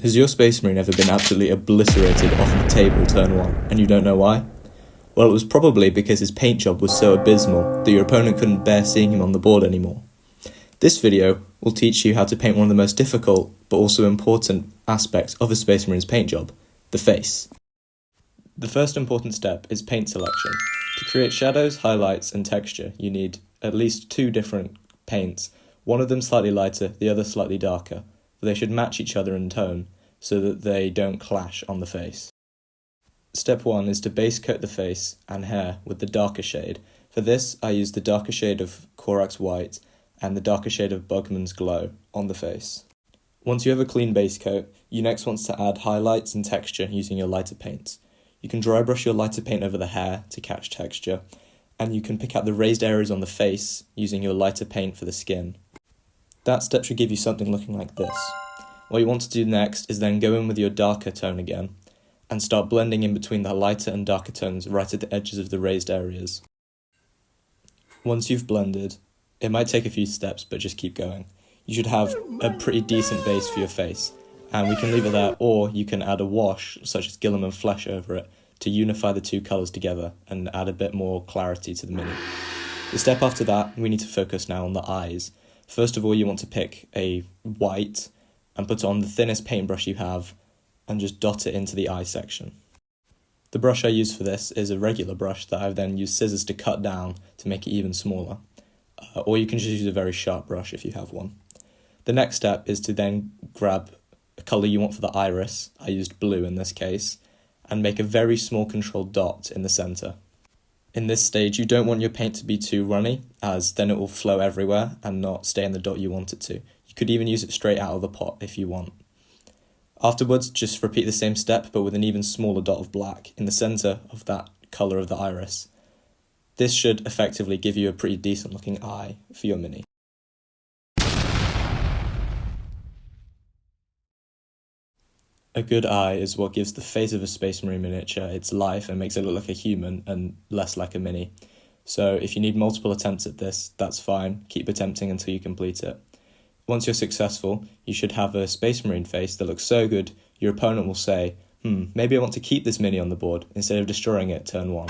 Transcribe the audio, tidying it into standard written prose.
Has your Space Marine ever been absolutely obliterated off the table turn 1, and you don't know why? Well, it was probably because his paint job was so abysmal that your opponent couldn't bear seeing him on the board anymore. This video will teach you how to paint one of the most difficult, but also important aspects of a Space Marine's paint job, the face. The first important step is paint selection. To create shadows, highlights, and texture, you need at least 2 different paints, one of them slightly lighter, the other slightly darker. They should match each other in tone so that they don't clash on the face. Step 1 is to base coat the face and hair with the darker shade. For this, I use the darker shade of Corax White and the darker shade of Bugman's Glow on the face. Once you have a clean base coat, you next want to add highlights and texture using your lighter paints. You can dry brush your lighter paint over the hair to catch texture, and you can pick out the raised areas on the face using your lighter paint for the skin. That step should give you something looking like this. What you want to do next is then go in with your darker tone again and start blending in between the lighter and darker tones right at the edges of the raised areas. Once you've blended, it might take a few steps, but just keep going. You should have a pretty decent base for your face, and we can leave it there, or you can add a wash such as Guilliman Flesh over it to unify the 2 colours together and add a bit more clarity to the mini. The step after that, we need to focus now on the eyes. First of all, you want to pick a white and put it on the thinnest paintbrush you have and just dot it into the eye section. The brush I use for this is a regular brush that I've then used scissors to cut down to make it even smaller. Or you can just use a very sharp brush if you have one. The next step is to then grab a colour you want for the iris, I used blue in this case, and make a very small controlled dot in the centre. In this stage, you don't want your paint to be too runny, as then it will flow everywhere and not stay in the dot you want it to. You could even use it straight out of the pot if you want. Afterwards, just repeat the same step but with an even smaller dot of black in the centre of that colour of the iris. This should effectively give you a pretty decent looking eye for your mini. A good eye is what gives the face of a Space Marine miniature its life and makes it look like a human and less like a mini. So if you need multiple attempts at this, that's fine. Keep attempting until you complete it. Once you're successful, you should have a Space Marine face that looks so good, your opponent will say, maybe I want to keep this mini on the board instead of destroying it turn 1.